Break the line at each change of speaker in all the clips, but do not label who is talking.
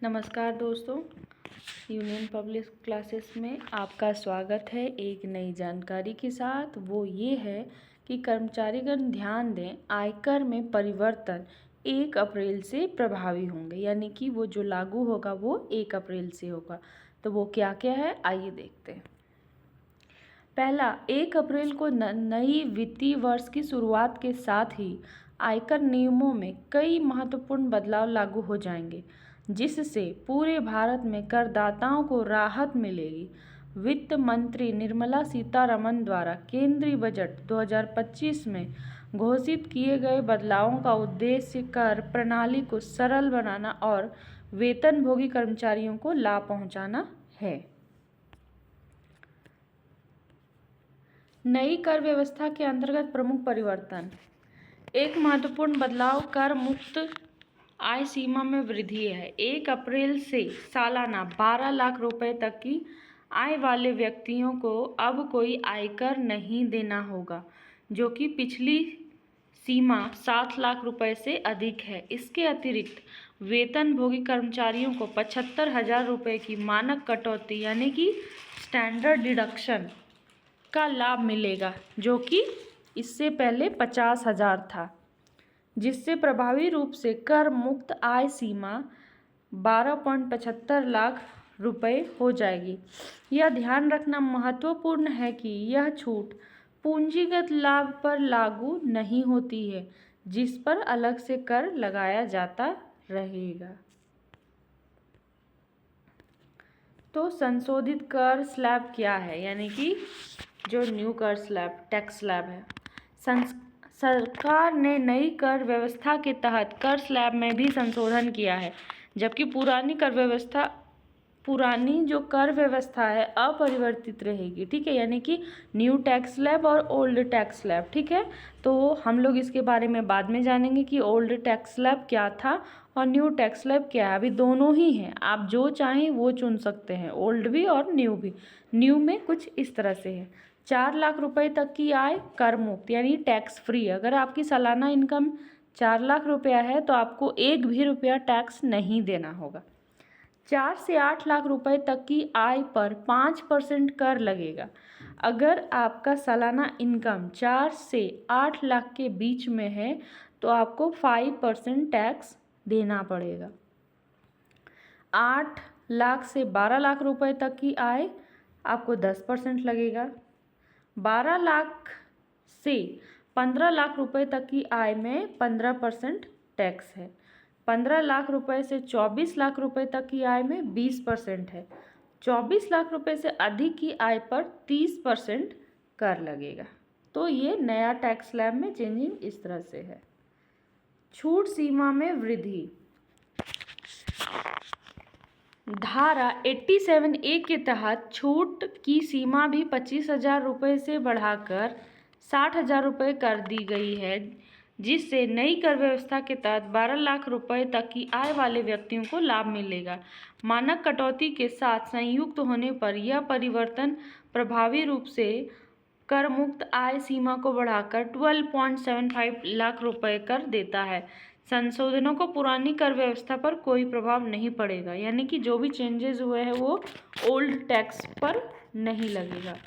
नमस्कार दोस्तों, union public classes में आपका स्वागत है एक नई जानकारी के साथ। वो ये है कि कर्मचारीगण ध्यान दें, आयकर में परिवर्तन 1 अप्रैल से प्रभावी होंगे, यानी कि वो जो लागू होगा वो 1 अप्रैल से होगा। तो वो क्या क्या है, आइए देखते हैं। पहला, 1 अप्रैल को नई वित्तीय वर्ष की शुरुआत के साथ ही आयकर नियमों में कई महत्वपूर्ण बदलाव लागू हो जाएंगे, जिससे पूरे भारत में करदाताओं को राहत मिलेगी। वित्त मंत्री निर्मला सीतारमण द्वारा केंद्रीय बजट 2025 में घोषित किए गए बदलावों का उद्देश्य कर प्रणाली को सरल बनाना और वेतनभोगी कर्मचारियों को लाभ पहुंचाना है। नई कर व्यवस्था के अंतर्गत प्रमुख परिवर्तन। एक महत्वपूर्ण बदलाव कर मुक्त आय सीमा में वृद्धि है। 1 अप्रैल से सालाना 12 लाख रुपए तक की आय वाले व्यक्तियों को अब कोई आयकर नहीं देना होगा, जो कि पिछली सीमा 7 लाख रुपए से अधिक है। इसके अतिरिक्त वेतनभोगी कर्मचारियों को 75,000 रुपये की मानक कटौती यानी कि स्टैंडर्ड डिडक्शन का लाभ मिलेगा, जो कि इससे पहले 50,000 था, जिससे प्रभावी रूप से कर मुक्त आय सीमा 12.75 लाख रुपए हो जाएगी। यह ध्यान रखना महत्वपूर्ण है कि यह छूट पूंजीगत लाभ पर लागू नहीं होती है, जिस पर अलग से कर लगाया जाता रहेगा। तो संशोधित कर स्लैब क्या है, यानी कि जो न्यू कर स्लैब, टैक्स स्लैब है। सरकार ने नई कर व्यवस्था के तहत कर स्लैब में भी संशोधन किया है, जबकि पुरानी जो कर व्यवस्था है अपरिवर्तित रहेगी। ठीक है, यानी कि न्यू टैक्स स्लैब और ओल्ड टैक्स स्लैब। ठीक है, तो हम लोग इसके बारे में बाद में जानेंगे कि ओल्ड टैक्स स्लैब क्या था और न्यू टैक्स स्लैब क्या है। अभी दोनों ही हैं, आप जो चाहें वो चुन सकते हैं, ओल्ड भी और न्यू भी। न्यू में कुछ इस तरह से है। 4 लाख रुपए तक की आय कर मुक्त यानी टैक्स फ्री। अगर आपकी सालाना इनकम 4 लाख रुपया है तो आपको 1 भी रुपया टैक्स नहीं देना होगा। 4 से 8 लाख रुपए तक की आय पर 5% कर लगेगा। अगर आपका सालाना इनकम 4 से 8 लाख के बीच में है तो आपको 5% टैक्स देना पड़ेगा। 8 लाख से 12 लाख रुपए तक की आय आपको 10% लगेगा। 12 लाख से 15 लाख रुपए तक की आय में 15% टैक्स है। 15 लाख रुपए से 24 लाख रुपए तक की आय में 20% है। 24 लाख रुपए से अधिक की आय पर 30% कर लगेगा। तो ये नया टैक्स स्लैब में चेंजिंग इस तरह से है। छूट सीमा में वृद्धि। धारा 87A के तहत छूट की सीमा भी 25,000 रुपये से बढ़ाकर 60,000 रुपये कर दी गई है, जिससे नई कर व्यवस्था के तहत 12 लाख रुपए तक की आय वाले व्यक्तियों को लाभ मिलेगा। मानक कटौती के साथ संयुक्त होने पर यह परिवर्तन प्रभावी रूप से कर मुक्त आय सीमा को बढ़ाकर 12.75 लाख रुपए कर देता है। संशोधनों को पुरानी कर व्यवस्था पर कोई प्रभाव नहीं पड़ेगा, यानी कि जो भी चेंजेस हुए हैं वो ओल्ड टैक्स पर नहीं लगेगा।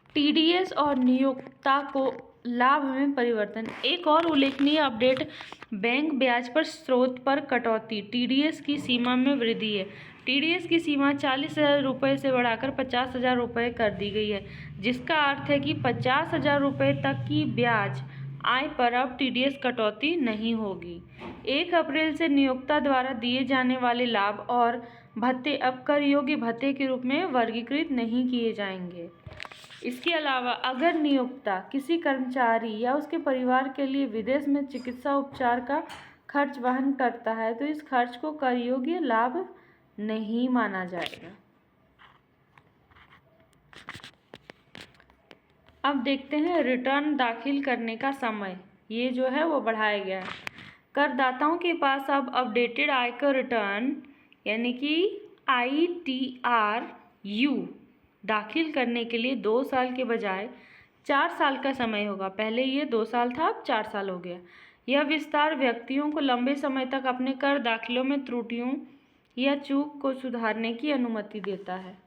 टीडीएस और नियोक्ता को लाभ में परिवर्तन। एक और उल्लेखनीय अपडेट बैंक ब्याज पर स्रोत पर कटौती, टीडीएस की सीमा में वृद्धि है। टीडीएस की सीमा 40,000 रुपये से बढ़ाकर 50,000 रुपये कर दी गई है, जिसका अर्थ है कि 50,000 रुपये तक की ब्याज आय पर अब टीडीएस कटौती नहीं होगी। 1 अप्रैल से नियोक्ता द्वारा दिए जाने वाले लाभ और भत्ते अब कर योग्य भत्ते के रूप में वर्गीकृत नहीं किए जाएंगे। इसके अलावा अगर नियोक्ता किसी कर्मचारी या उसके परिवार के लिए विदेश में चिकित्सा उपचार का खर्च वहन करता है तो इस खर्च को कर योग्य लाभ नहीं माना जाएगा। अब देखते हैं रिटर्न दाखिल करने का समय। ये जो है वो बढ़ाया गया है। करदाताओं के पास अब अपडेटेड आयकर रिटर्न यानी कि ITRU दाखिल करने के लिए 2 साल के बजाय 4 साल का समय होगा। पहले ये 2 साल था, अब 4 साल हो गया। यह विस्तार व्यक्तियों को लंबे समय तक अपने कर दाखिलों में त्रुटियों या चूक को सुधारने की अनुमति देता है।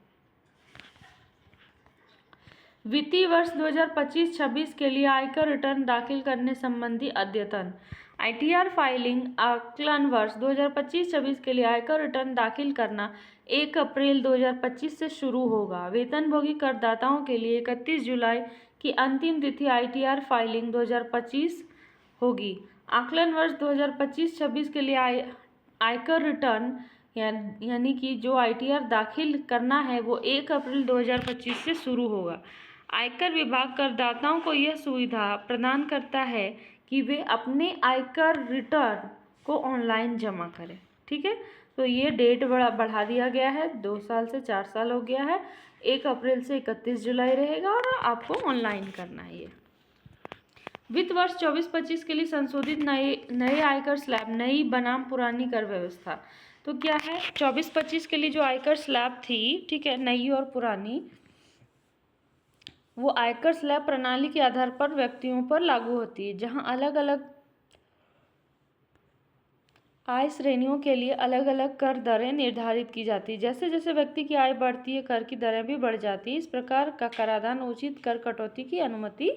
वित्तीय वर्ष 2025-26 के लिए आयकर रिटर्न दाखिल करने संबंधी अद्यतन। आईटीआर फाइलिंग आकलन वर्ष 2025-26 के लिए आयकर रिटर्न दाखिल करना 1 अप्रैल 2025 से शुरू होगा। वेतनभोगी करदाताओं के लिए 31 जुलाई की अंतिम तिथि आईटीआर फाइलिंग 2025 होगी। आकलन वर्ष 2025-26 के लिए आयकर रिटर्न यानी कि जो आईटीआर दाखिल करना है वो 1 अप्रैल 2025 से शुरू होगा। आयकर विभाग करदाताओं को यह सुविधा प्रदान करता है कि वे अपने आयकर रिटर्न को ऑनलाइन जमा करें। ठीक है, तो ये डेट बढ़ा दिया गया है, 2 साल से 4 साल हो गया है। 1 अप्रैल से 31 जुलाई रहेगा और आपको ऑनलाइन करना है ये। वित्त वर्ष 24-25 के लिए संशोधित नए आयकर स्लैब, नई बनाम पुरानी कर व्यवस्था। तो क्या है, 24-25 के लिए जो आयकर स्लैब थी, ठीक है, नई और पुरानी, वो आयकर स्लैब प्रणाली के आधार पर व्यक्तियों पर लागू होती है, जहां अलग अलग आय श्रेणियों के लिए अलग अलग कर दरें निर्धारित की जाती है। जैसे जैसे व्यक्ति की आय बढ़ती है, कर की दरें भी बढ़ जाती है। इस प्रकार का कराधान उचित कर कटौती की अनुमति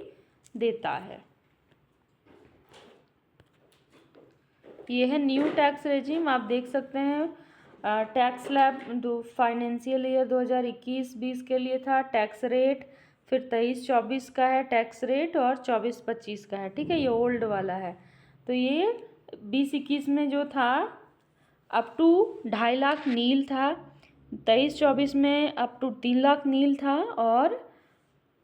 देता है। ये है न्यू टैक्स रेजिम, आप देख सकते हैं। टैक्स स्लैब फाइनेंशियल ईयर 2021-20 के लिए था। टैक्स रेट फिर 23-24 का है टैक्स रेट, और 24-25 का है। ठीक है, ये ओल्ड वाला है। तो ये 20-21 में जो था अप टू 2.5 लाख नील था, 23-24 में अप टू 3 लाख नील था, और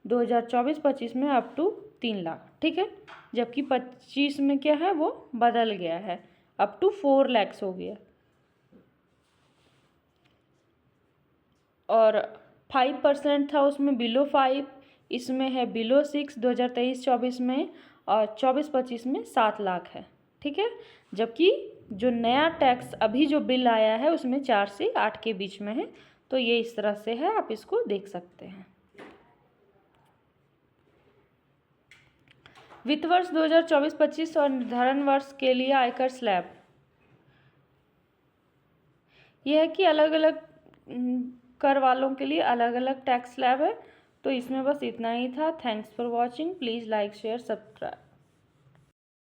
2024-25 में अप टू 3 लाख। ठीक है, जबकि 25 में क्या है, वो बदल गया है, अप टू 4 लैक्स हो गया। और 5% था उसमें बिलो 5, इसमें है बिलो 6 2023-24 में, और 24-25 में 7 लाख है। ठीक है, जबकि जो नया टैक्स अभी जो बिल आया है उसमें 4 से 8 के बीच में है। तो ये इस तरह से है, आप इसको देख सकते हैं। वित्त वर्ष 2024-25 और निर्धारण वर्ष के लिए आयकर स्लैब, यह है कि अलग अलग कर वालों के लिए अलग अलग टैक्स स्लैब है। तो इसमें बस इतना ही था। Thanks for watching. Please like share subscribe.